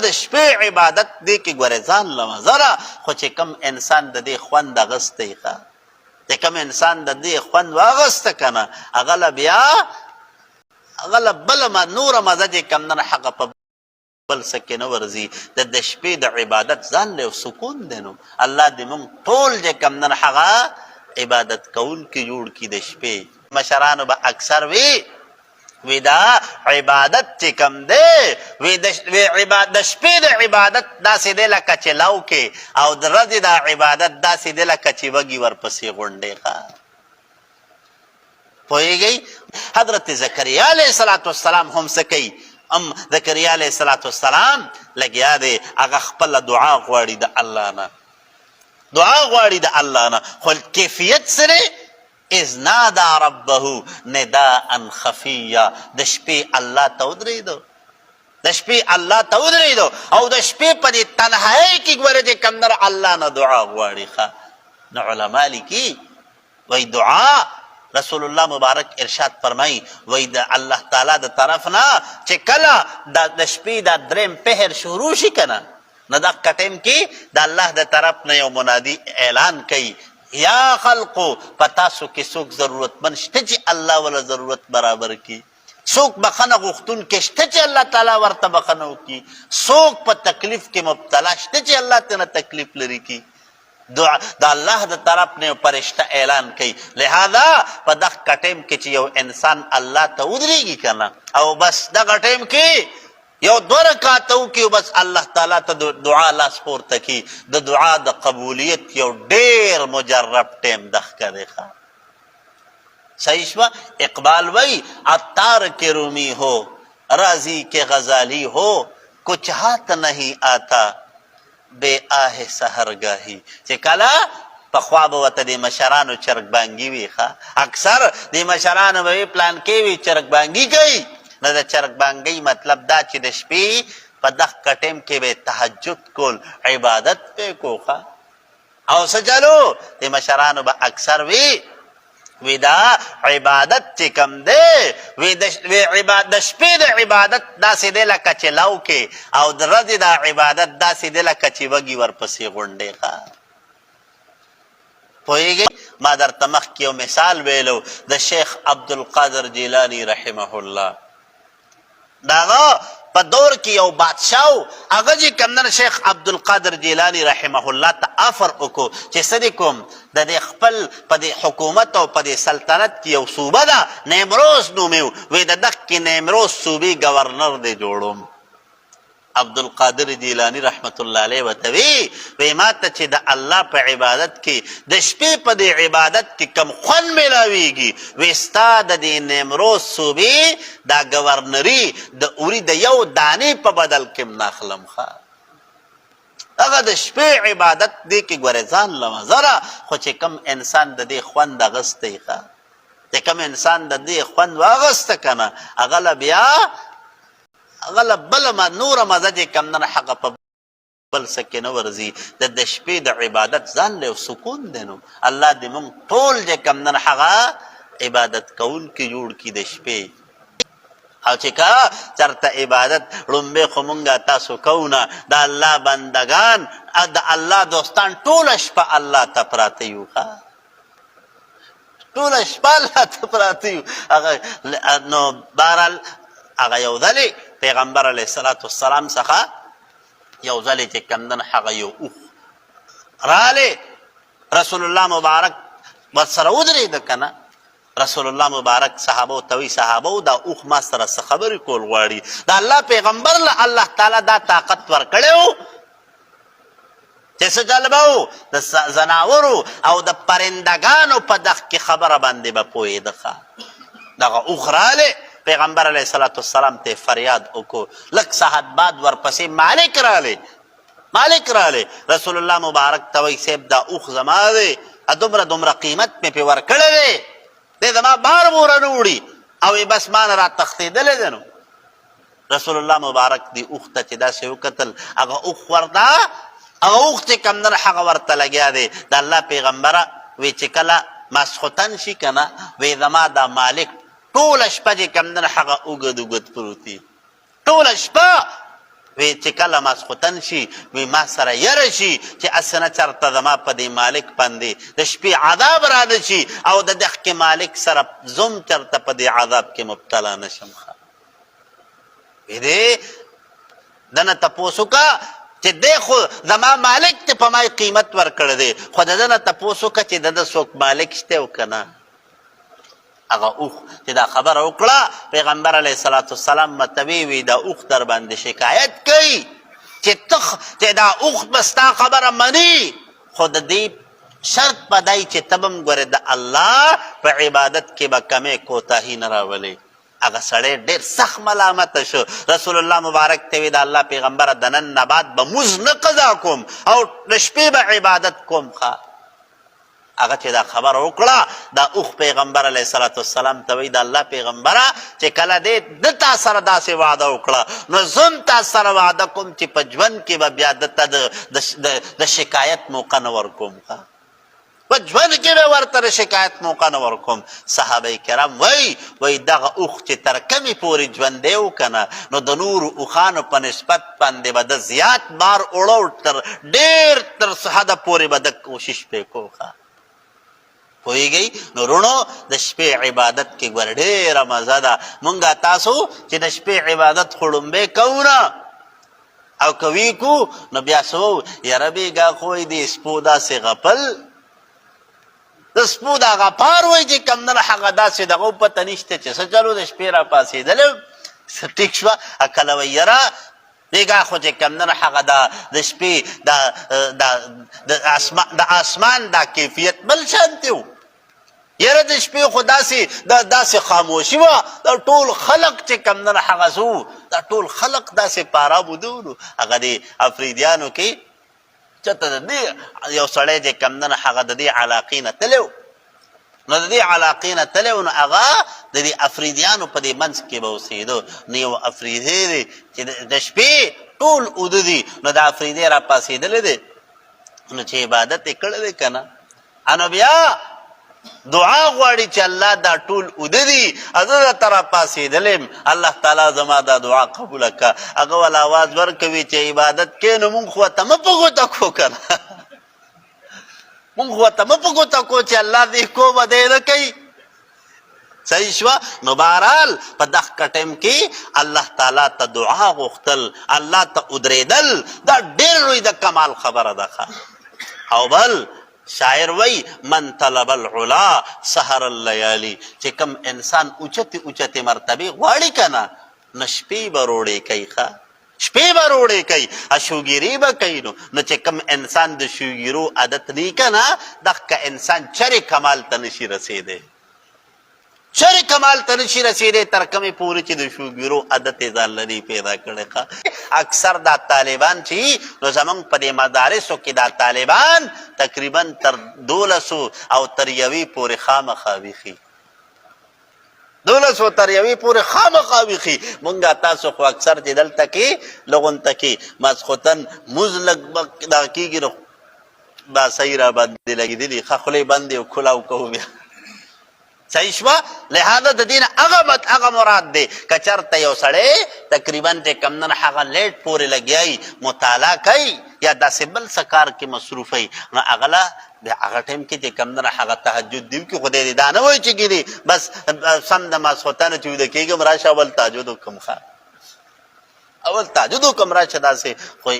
د شپې عبادت دی کې ګورې ځان له مزه ده، خو چې کوم انسان د دې خوند اغستی ښه، چې کوم انسان د دې خوند واغسته که نه، هغه له بیا هغه له بله نوره مزه چې کوم نه هغه په بل څه کې نه ورځي. د شپې د عبادت ځان له یو سکون دی. نو الله دې موږ ټول چې کوم نه هغه عبادت کوونکي جوړ کړي د شپې. مشرانو به اکثر وی دا عبادت چې کوم دی، وی د شپې د عبادت داسې دی لکه چې لو کې، او د ورځې د عبادت داسې دی لکه چې وږي ورپسې غونډې ښه. پوهېږئ؟ حضرت زکریا علیه السلام هم څه کوي؟ زکریا علیه السلام لګیا دی، هغه خپله دعا غواړي د الله نه، دعا غواړي د الله نه، خو کیفیت سره اذ نادا ربه نداء خفیا، د شپې الله ته ودرېدو، د شپې الله ته ودرېدو، او د شپې په دې تنهایۍ کې ګوره چې کوم نه الله نه دعا غواړي ښه. نو علما لیکي وایي دعا رسول الله مبارک ارشاد فرمایي، وایي د الله تعالی د طرف نه چې کله د شپې دا دریم پهر شروع شي که نه، نو دغه ټایم کې د الله د طرف نه یو منادي اعلان کوي، یا خلقو په تاسو کې څوک ضرورتمند شته چې الله ولا ضرورت برابر کړي، څوک بخښنه غوښتونکی شته چې الله تعالی ورته بخښنه وکړي، څوک په تکلیف کې مبتلا شته چې الله ته نه تکلیف لري کړي. د الله د طرف نه یو فرشته اعلان کوي. لہذا په دغه ټایم کې چې یو انسان الله ته ودرېږي که نه، او بس دغه ټایم کې یو 2 رکعاته وکړي، بس الله تعالی ته دعا لاس پورته کړي، د دعا د قبولیت یو ډېر مجرب ټایم دغه دی ښه. صحیح شوه؟ اقبال وی عطار کے رومی ہو رازی کے غزالی ہو کچھ ہاتھ نہیں آتا بے آہ سحرگاہی. چې کله پخوا به ورته د مشرانو چرګبانګي وي ښه، اکثر د مشرانو به پلان کې وي چرګبانګي کوي. نو د چرګبانګۍ مطلب دا چې د شپې په دغه ټایم کې به تهجد کول، عبادت به کو ښه. او څه چلو د مشرانو به اکثر وی دا عبادت چې کوم دی، وی د شپې د عبادت داسې دی لکه چې لو کې، او د ورځې د عبادت داسې دی لکه چې وږي ورپسې غونډې ښه. پوهېږئ؟ ما درته مخکې یو مثال ویلو د شیخ عبدالقادر جیلاني رحمه الله، د هغه په دور کې یو بادشاه و، هغه چې کوم نه شیخ عبدالقادر جیلاني رحمه الله ته افر وکړو چې څه دې کوم د دې خپل په دې حکومت او په دې سلطنت کې یو صوبه ده نیمروز نومې و، وایي د دغې نیمروز صوبې ګورنر دې جوړوم. عبدالقادر جیلانی رحمت الله علیه ورته وی ما ته چې د الله په عبادت کې د شپې په دې عبادت کې کم خوند میلاویږي، وی ستا د دې نیمروز صوبې دا ګورنري د اوري د یو دانې په بدل کې م ناخلم ښه. هغه د شپې عبادت دی کې ګورې ځان له مزه ده، خو چې کوم انسان د دې خوند اغستی ښه، چې کوم انسان د دې خوند واغسته که نه، هغه له بیا هغه له بله نوره مزه چې کوم نه هغه په بل څه کې نه ورځي. د شپې د عبادت ځان له یو سکون دی. نو الله دې موږ ټول چې کوم نه هغه عبادت کوونکي جوړ کړي د شپې. او چې که چېرته عبادت لومبې خو مونږ تاسو کوو نه، د الله بندګان د الله دوستان ټوله شپه الله ته پراته یو ښه، ټوله شپه الله ته پراته یو. نو بهرحال هغه یو ځلې پیغمبر علیه السلام څخه یو ځلې چې کوم نه هغه یو اوښ راغلی، رسول الله مبارک ورسره ودرېده که نه، رسول الله مبارک صحابو ته وی صحابو دا اوښ ما سره څه خبرې کول غواړي. د الله پیغمبر له الله تعالی دا طاقت ورکړی و چې څه جلبه و د ځناورو او د پرندګانو په دغه کې خبره باندې به پوهېده ښه. دغه اوښ راغلی، پیغمبر علیه السلام ته فریاد وکړو. لږ ساعت بعد ورپسې مالک راغلی، رسول الله مبارک ته وی صاحب دا اوښ زما دی، دومره قیمت مې پې ورکړی دی، دی زما بار موره نه وړي، او بس ما نه را تښتېدلی دی. نو رسول الله مبارک دی اوښ ته چې داسې وکتل، هغه اوښ چې کوم نه هغه ورته لګیا دی. د الله پیغمبره وی چې کله ماسخوتن شي که نه، وی زما دا مالک ټوله شپه چې کوم نه هغه اوږد پروت وي، ټوله شپه وی چې کله ماسخوتن شي وی ما سره یره شي چې اسنه چرته زما په دې مالک باندې د شپې عذاب راده شي او د دغه مالک سره زم چرته په دې عذاب کې مبتلا نشم. وی دې دنه تپوس وکړه چې دی خو زما مالک ته په ما قیمت ورکړی دی، خو د ده نه تپوس وکړه چې د ده څوک مالک شته او که نه. هغه اوښ چې دا خبره وکړه پیغمبر علیه صلات وسلام ورته وی دا اوښ در باندې شکایت کوي چې دا اوښ به ستا خبره مني، خو د دې شرط به دی چې ته به م ګورې د الله په عبادت کې به کمې کوتاهي نه راولې. هغه سړی ډېر سخت ملامته شو. رسول الله مبارک ته وی د الله پیغمبره د نن نه بعد به مونځ نه قضا کوم او د شپې به عبادت کوم. هغه چې دا خبره وکړه دا اوښ پیغمبر علیه صلات وسلام ته وی د الله پیغمبره چې کله دې د تا سره داسې وعده وکړه نو زم تا سره وعده کوم چې په ژوند کې به بیا دته د شکایت موقع نه ورکوم. په ژوند کې به ورته د شکایت موقع نه ورکوم. صحابه کرام وی دغه اوښ چې تر کمې پورې ژوندی و که نه نو د نورو اوښانو په نسبت باندې به د زیات بار وړو تر ډېر تر حده پورې به د کوشش پې کوخه. پوهېږئ نو رونو د شپې عبادت کې ګوره ډېره مزه ده. مونږ تاسو چې د شپې عبادت خو ړومبی کوو نه او کوي کو نو بیا څه وو یاره بېګا خو یې د سپو داسې غپل د سپو دا غپار وای چې کم نه هغه داسې دغه پته نشته چې څه چلو د شپې را پاڅېدلی ټیک شوه. کله وایي یاره بېګا خو چې کم نه هغه د شپې د اسمان دا کیفیت بل شانتې و. یاره د شپې خو داسې خاموشي وه دا ټول خلق چې کم نه هغه څه و دا ټول خلق داسې په ارامو ده نو هغه د افریدیانو کې چته د دې یو سړی چې کم نه هغه د دې علاقې نه تللی و نو د دې علاقې نه تللی و نو هغه د دې افریدیانو په دې منځ کې به اوسېده. نو یو افریدی دی چې د شپې ټول اوده دي نو د افریدی را پاسېدلی دی نو چې عبادت یې کړی دی که نه نو بیا دعا غواړي چې الله دا ټول اوده دي زه درته را پاسېدلی الله تعالی زما دا دعا قبوله کړه. هغه ول اواز ورکوي چې عبادت کې نو مونږ خو ورته مه په ګوته کړو که نه مونږ خو ورته مه په ګوته کړو چې الله دې کو به دی نه کوي. صحیح شوه. نو بهرحال په دغه ټایم کې الله تعالی ته دعا غوښتل الله ته ودرېدل دا ډېر لوی د کمال خبره ده. او بل شاعر وی من طلب العلا سهر الليالي چې کم انسان اوچتې مرتبې غواړي که نه نو شپې به روړې کوي. شپې به روړې کوي شوګیري به کوي. نو چې کم انسان د شوګیرو عادت نه که نه دغه انسان چرې کمال ته نشي رسېدی چرې کمال ته نشي رسېدی تر کومې پورې چې د شوګیرو عادت یې ځان لري پیدا کړی. اکثر دا طالبان چې نو زمونږ په دې مدارسو کې دا طالبان تقریبا تر 12 او تر 1 پورې خامخا ویښي 12 تر 1 پورې خامخا ویښي. مونږ تاسو خو اکثر چې دلته کې لغونته کې ماسخوتن مونځ لږ دغه کېږي نو دا صحیح را باندې لګېدلي ښه خولې بندې او کلاو کوو بیا. صحیح شوه. لہذا د دې نه هغه مراد دی که چېرته یو سړی تقریبا چې کم نن هغه لیټ پورې لګیایي مطالعه کوي یا داسې بل څه کار کې مصروف وي نو هغه له د هغه ټایم کې چې کم نه هغه تهجد دی وکړي. خدای دې دا نه وایي چې ګینې بس سم د ماسخوتنه چې ویده کېږم راشه اول تهجد وکړم اول تهجد وکړم راشه داسې خو